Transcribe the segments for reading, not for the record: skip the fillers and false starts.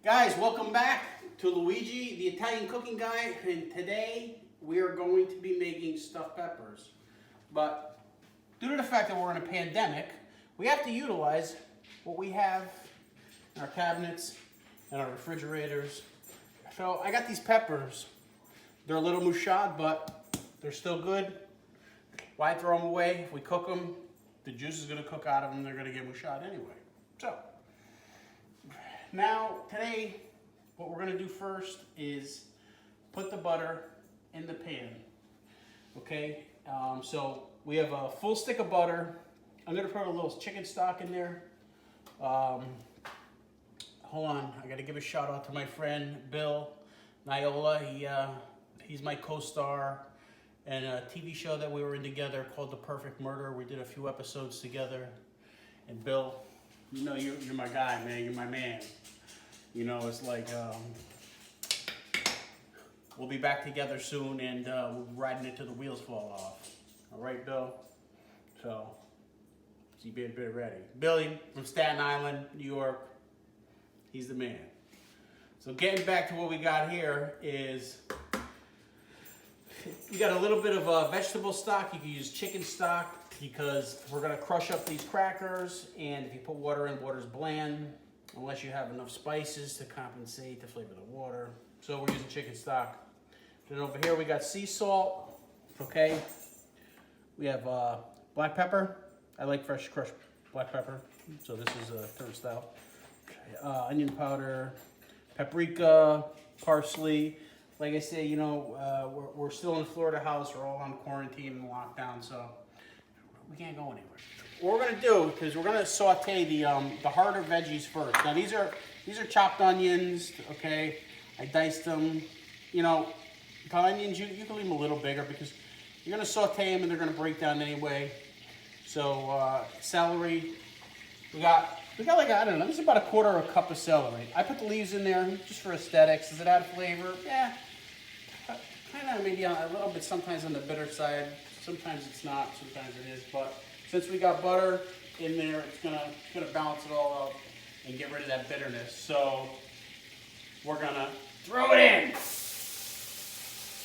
Guys, welcome back to Luigi, the Italian cooking guy, and today we are going to be making stuffed peppers. But due to the fact that we're in a pandemic, we have to utilize what we have in our cabinets and our refrigerators. So I got these peppers. They're a little mouchad, but they're still good. Why throw them away? If we cook them, the juice is going to cook out of them. They're going to get mouchad anyway. So now, today, what we're going to do first is put the butter in the pan. Okay, so we have a full stick of butter. I'm going to put a little chicken stock in there. Hold on, I got to give a shout out to my friend Bill Niola. He's my co-star in a TV show that we were in together called The Perfect Murder. We did a few episodes together. And Bill, you know, you're my guy, man. You're my man. You know, it's like we'll be back together soon, and we're riding it till the wheels fall off. All right, Bill? So, you better ready. Billy from Staten Island, New York. He's the man. So getting back to what we got here is, you got a little bit of vegetable stock. You can use chicken stock because we're going to crush up these crackers, and if you put water in, water's bland unless you have enough spices to compensate to flavor the water. So we're using chicken stock. Then over here we got sea salt, okay? We have black pepper. I like fresh crushed black pepper, so this is current style. Okay. Onion powder, paprika, parsley. Like I say, you know, we're still in a Florida house. We're all on quarantine and lockdown, so we can't go anywhere. What we're gonna do is we're gonna saute the harder veggies first. Now these are chopped onions. Okay, I diced them. You know, the onions you can leave them a little bigger because you're gonna saute them and they're gonna break down anyway. So celery, we got like, I don't know, this is about 1/4 cup of celery. I put the leaves in there just for aesthetics. Does it add flavor? Yeah, kind of maybe a little bit sometimes on the bitter side. Sometimes it's not, sometimes it is. But since we got butter in there, it's gonna balance it all out and get rid of that bitterness. So we're gonna throw it in.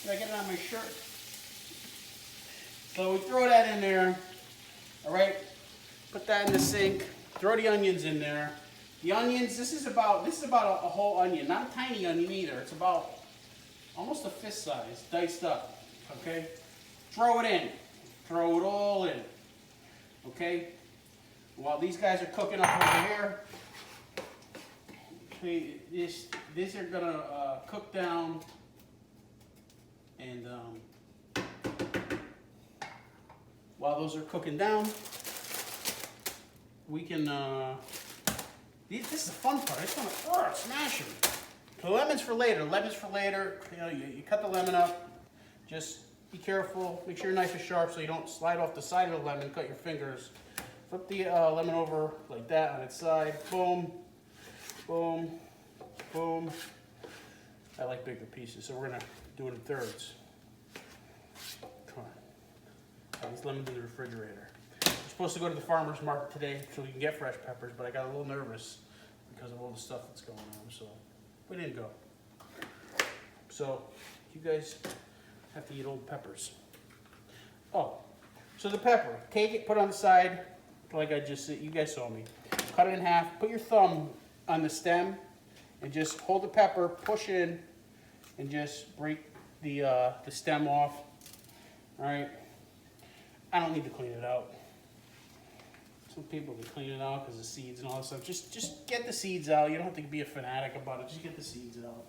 Did I get it on my shirt? So we throw that in there. All right, put that in the sink. Throw the onions in there. The onions, this is about a whole onion, not a tiny onion either. It's about almost a fist size, diced up. Okay, throw it in. Throw it all in. Okay. While these guys are cooking up over here, okay, these are gonna cook down, and while those are cooking down, we can, this is the fun part. I just want to smash them. The lemons for later. You know, you cut the lemon up. Just be careful. Make sure your knife is sharp so you don't slide off the side of the lemon. Cut your fingers. Flip the lemon over like that on its side. Boom, boom, boom. I like bigger pieces, so we're gonna do it in thirds. Come on. Have these lemons in the refrigerator. Supposed to go to the farmer's market today so we can get fresh peppers, but I got a little nervous because of all the stuff that's going on, so we didn't go. So you guys have to eat old peppers. Oh, so the pepper, take it, put it on the side, like I just said, you guys saw me. Cut it in half, put your thumb on the stem, and just hold the pepper, push in, and just break the stem off. All right, I don't need to clean it out. Some people can clean it out because of seeds and all that stuff. Just get the seeds out. You don't have to be a fanatic about it. Just get the seeds out.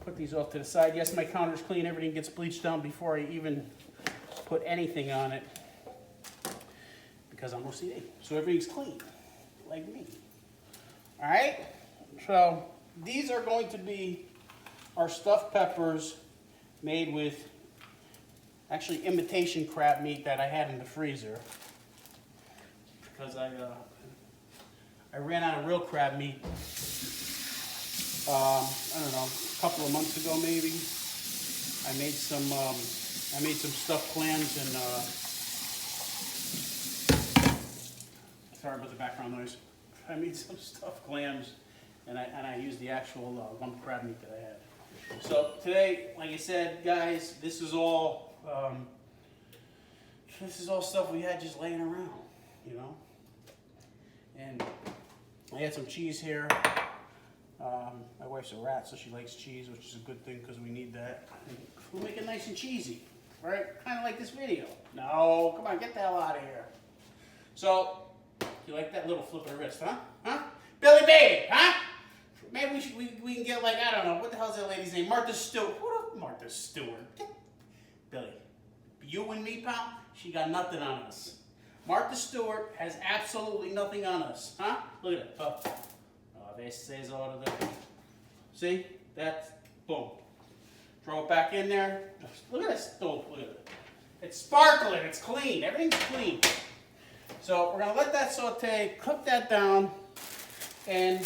Put these off to the side. Yes, my counter's clean. Everything gets bleached down before I even put anything on it because I'm OCD. So everything's clean, like me. All right? So these are going to be our stuffed peppers made with actually imitation crab meat that I had in the freezer. Because I ran out of real crab meat, I don't know, a couple of months ago maybe. I made some stuffed clams and sorry about the background noise. I made some stuffed clams and I used the actual lump crab meat that I had. So today, like I said, guys, this is all stuff we had just laying around, you know. And I had some cheese here. My wife's a rat, so she likes cheese, which is a good thing because we need that. And we'll make it nice and cheesy, right? Kind of like this video. No, come on, get the hell out of here. So, you like that little flip of the wrist, huh? Huh? Billy Baby, huh? Maybe we can get like, I don't know, what the hell's that lady's name? Martha Stewart. What up, Martha Stewart? Billy, you and me, pal, she got nothing on us. Martha Stewart has absolutely nothing on us, huh? Look at it. Oh, this says all of them. See? That's, boom. Throw it back in there. Look at this. Look at it. It's sparkling. It's clean. Everything's clean. So we're going to let that saute, cook that down, and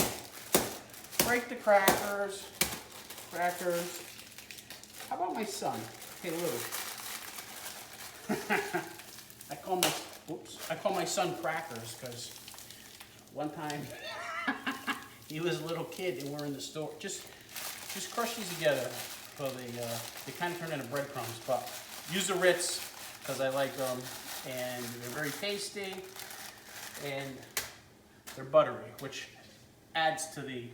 break the crackers. How about my son? Hey, Lou. I call my son Crackers because one time he was a little kid and we're in the store. Just crush these together so they kind of turn into breadcrumbs. But use the Ritz because I like them, and they're very tasty and they're buttery, which adds to the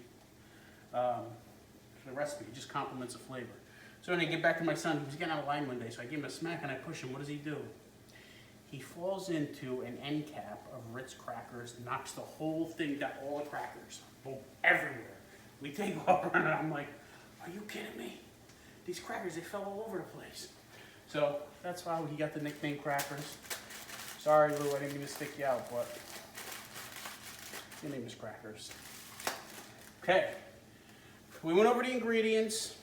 recipe. It just complements the flavor. So when I get back to my son, he was getting out of line one day, so I give him a smack and I push him. What does he do? He falls into an end cap of Ritz crackers, knocks the whole thing down, all the crackers, boom, everywhere. We take off running. I'm like, are you kidding me? These crackers, they fell all over the place. So that's why he got the nickname Crackers. Sorry, Lou, I didn't mean to stick you out, but your name is Crackers. Okay, we went over the ingredients.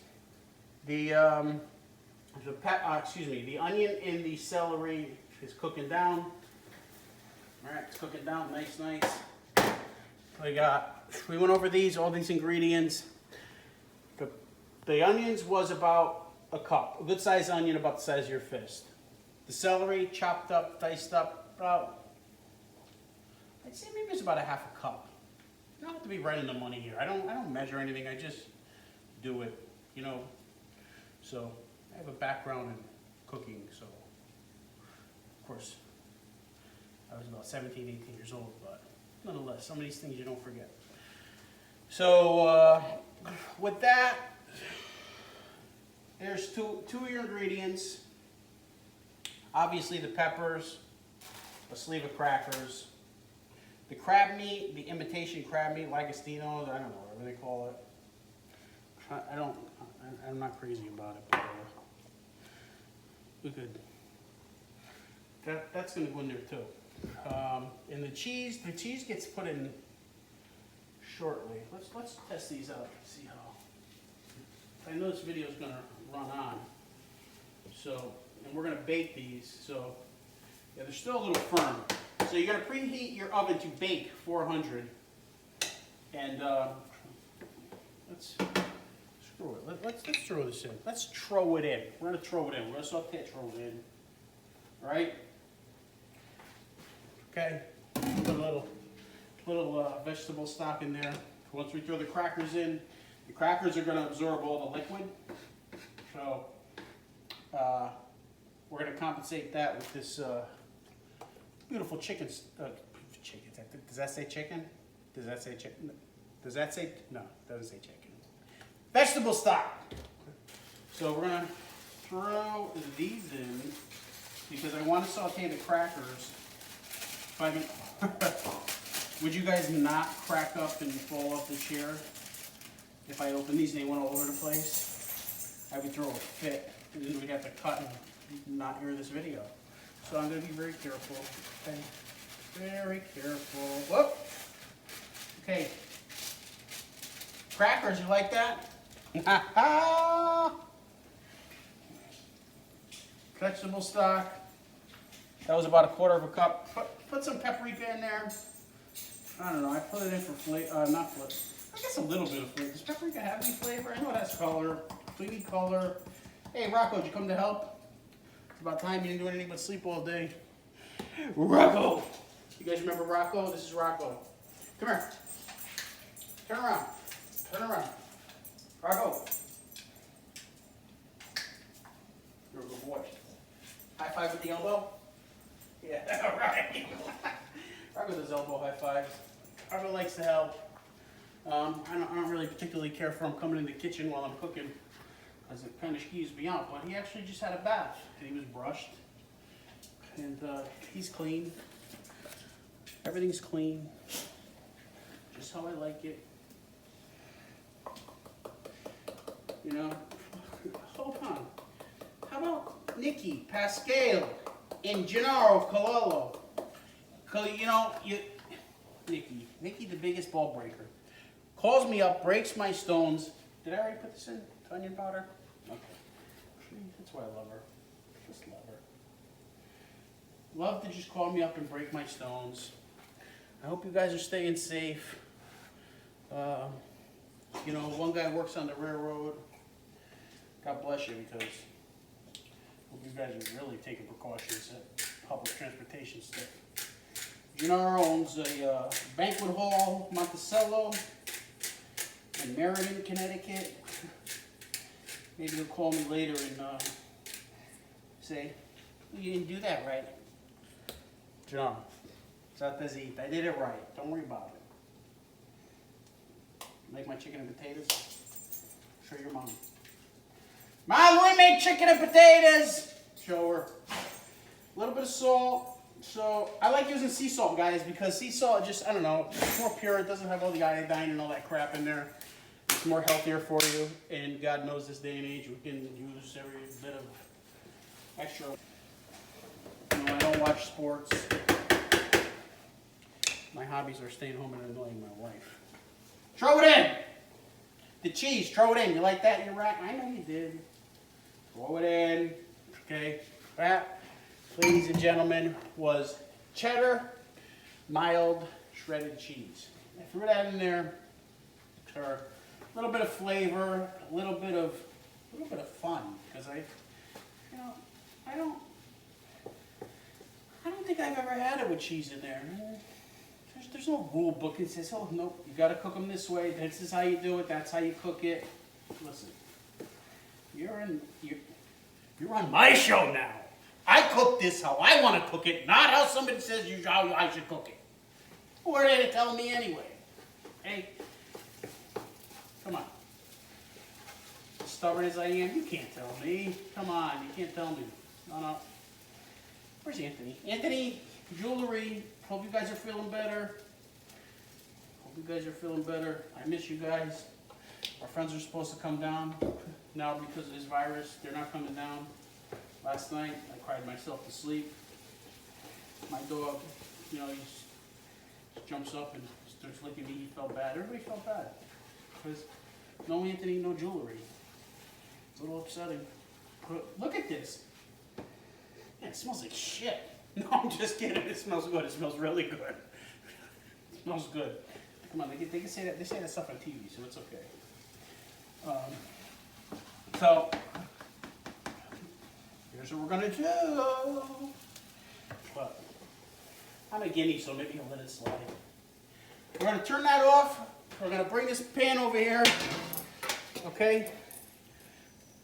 The onion and the celery is cooking down. All right, it's cooking down, nice. We went over all these ingredients. The onions was about a cup, a good sized onion about the size of your fist. The celery chopped up, diced up, about, I'd say maybe it's about a half a cup. You don't have to be right in the money here. I don't measure anything, I just do it, you know. So I have a background in cooking, so of course I was about 17, 18 years old, but nonetheless, some of these things you don't forget. So with that, there's two of your ingredients. Obviously the peppers, a sleeve of crackers, the crab meat, the imitation crab meat, Lagostino, I don't know, whatever they call it. I'm not crazy about it, but we could. That's going to go in there too. And the cheese gets put in shortly. Let's test these out. See how. I know this video is going to run on. So, and we're going to bake these. So, yeah, they're still a little firm. So you're going to preheat your oven to bake 400. And let's. Screw it. Let's throw this in. Let's throw it in. We're going to throw it in. We're going to saute it, throw it in. All right? Okay. Put a little vegetable stock in there. Once we throw the crackers in, the crackers are going to absorb all the liquid. So we're going to compensate that with this beautiful chicken. Does that say chicken? Does that say chicken? Does that say? No, it doesn't say chicken. Vegetable stock. So we're going to throw these in because I want to saute the crackers. Would you guys not crack up and fall off the chair if I open these and they went all over the place? I would throw a fit and then we'd have to cut and not hear this video. So I'm going to be very careful. Okay. Very careful. Whoop. Okay. Crackers, you like that? Vegetable stock. That was about 1/4 cup. Put some paprika in there. I don't know. I put it in for flavor. Not flavor. I guess a little bit of flavor. Does paprika have any flavor? I know it has color. We need color. Hey, Rocco, did you come to help? It's about time you didn't do anything but sleep all day. Rocco! You guys remember Rocco? This is Rocco. Come here. Turn around. Turn around. Bravo. You're a good boy. High five with the elbow. Yeah, right. Bravo does elbow high fives. Bravo likes to help. I don't really particularly care for him coming in the kitchen while I'm cooking, because it kind of skews me out. But he actually just had a bath, and he was brushed, and he's clean. Everything's clean, just how I like it. You know, hold on. How about Nikki, Pascal, and Gennaro Cololo? You know, Nikki, the biggest ball breaker, calls me up, breaks my stones. Did I already put this in? Onion powder? Okay. That's why I love her. Just love her. Love to just call me up and break my stones. I hope you guys are staying safe. You know, one guy works on the railroad. God bless you, because I hope you guys are really taking precautions at public transportation stuff. Gennaro owns a banquet hall, Monticello, in Meriden, Connecticut. Maybe he'll call me later and say, well, you didn't do that right. Gennaro, that does eat. I did it right. Don't worry about it. Make my chicken and potatoes. Show your mom. Mom, we made chicken and potatoes. Show her. A little bit of salt. So I like using sea salt, guys, because sea salt just, I don't know, it's more pure. It doesn't have all the iodine and all that crap in there. It's more healthier for you. And God knows this day and age, we can use every bit of extra. You know, I don't watch sports. My hobbies are staying home and annoying my wife. Throw it in. The cheese, throw it in. You like that in your rack? I know you did. Throw it in. Okay. That, ladies and gentlemen, was cheddar, mild, shredded cheese. I threw that in there for a little bit of flavor, a little bit of fun, because I don't think I've ever had it with cheese in there. There's no rule book that says, oh, no, you got to cook them this way. This is how you do it. That's how you cook it. Listen, you're on my show now. I cook this how I want to cook it, not how somebody says how I should cook it. Who are they to tell me anyway? Hey, come on. As stubborn as I am, you can't tell me. Come on, you can't tell me. No. Where's Anthony? Anthony, jewelry. Hope you guys are feeling better. I miss you guys. Our friends are supposed to come down. Now, because of this virus, they're not coming down. Last night, I cried myself to sleep. My dog, you know, he jumps up and starts licking me. He felt bad. Everybody felt bad. Because no Anthony, no jewelry. It's a little upsetting. Look at this. Yeah, it smells like shit. No, I'm just kidding. It smells good. It smells really good. It smells good. Come on, they can say that. They say that stuff on TV, so it's okay. So here's what we're gonna do. But I'm a guinea, so maybe I'll let it slide. We're gonna turn that off. We're gonna bring this pan over here. Okay.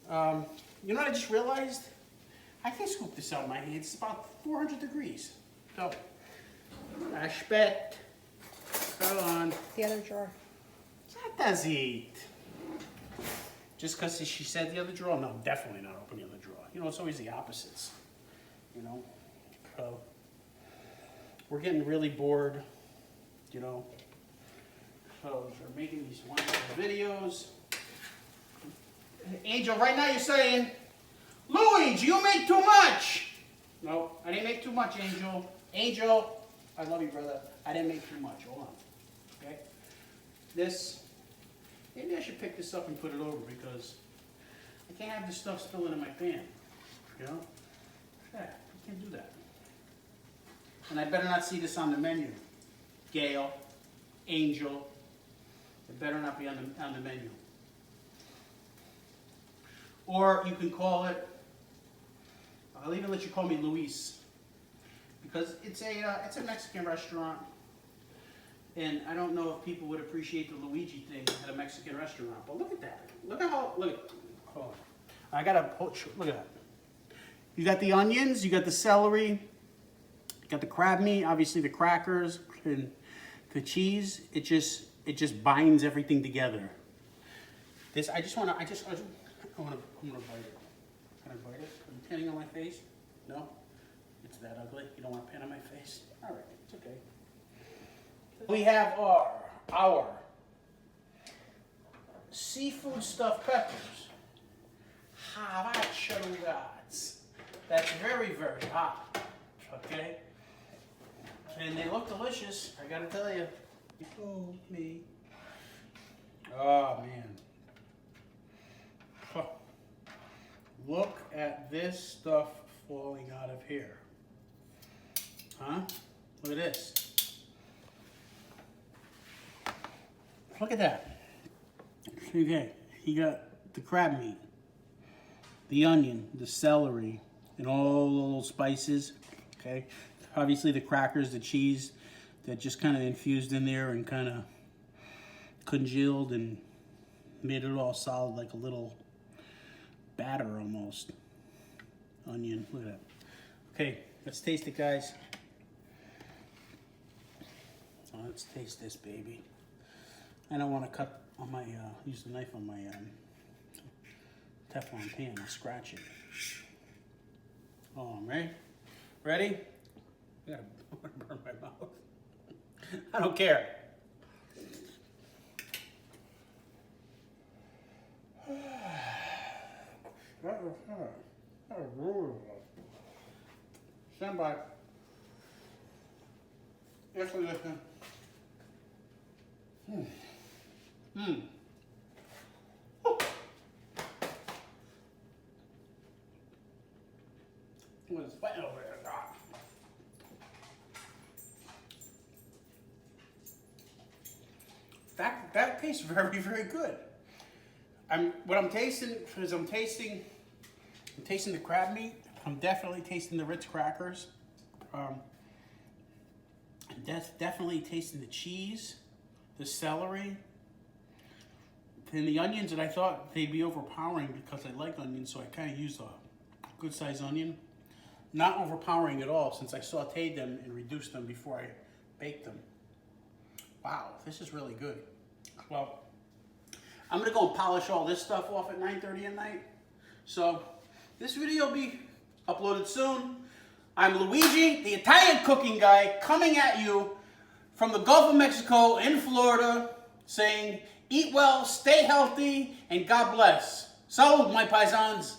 You know what I just realized? I can scoop this out of my hand. It's about 400 degrees. So, I expect. Hold on. The other drawer. That does eat. Just because she said the other drawer? No, definitely not open the other drawer. You know, it's always the opposites. You know? So, we're getting really bored. You know? So, we're making these wonderful videos. Angel, right now you're saying, Luigi, you make too much. No, I didn't make too much, Angel. Angel, I love you, brother. I didn't make too much. Hold on. Okay? This, maybe I should pick this up and put it over because I can't have this stuff spilling in my pan. You know? Yeah, I can't do that. And I better not see this on the menu. Gail, Angel, it better not be on the menu. Or you can call it, I'll even let you call me Luis, because it's a Mexican restaurant. And I don't know if people would appreciate the Luigi thing at a Mexican restaurant, but look at that. Look at how, look, hold on. I gotta, look at that. You got the onions, you got the celery, you got the crab meat, obviously the crackers, and the cheese. It just binds everything together. This, I want to bite it. Can I bite it? Are you panning on my face? No? It's that ugly? You don't want to pan on my face? All right, it's okay. We have our seafood stuffed peppers. Habanero. That's very, very hot. Okay? And they look delicious, I gotta tell you. Oh, me. Oh, man. Huh. Look at this stuff falling out of here. Huh? Look at this. Look at that. Okay, you got the crab meat, the onion, the celery, and all the little spices. Okay, obviously the crackers, the cheese that just kind of infused in there and kind of congealed and made it all solid like a little batter almost. Onion, look at that. Okay, let's taste it, guys. Oh, let's taste this baby. I don't want to cut on my, use the knife on my Teflon pan. I'll scratch it. Oh, I'm ready? Ready? I gotta burn my mouth. I don't care. That was really good. Stand by. Yes, listen. What is fighting over there? That tastes very, very good. What I'm tasting is I'm tasting the crab meat. I'm definitely tasting the Ritz crackers. I'm definitely tasting the cheese, the celery, and the onions, and I thought they'd be overpowering because I like onions, so I kind of used a good sized onion. Not overpowering at all since I sauteed them and reduced them before I baked them. Wow, this is really good. Well, I'm gonna go and polish all this stuff off at 9:30 at night. So this video will be uploaded soon. I'm Luigi, the Italian cooking guy, coming at you from the Gulf of Mexico in Florida, saying, eat well, stay healthy, and God bless. Salud, my paisans.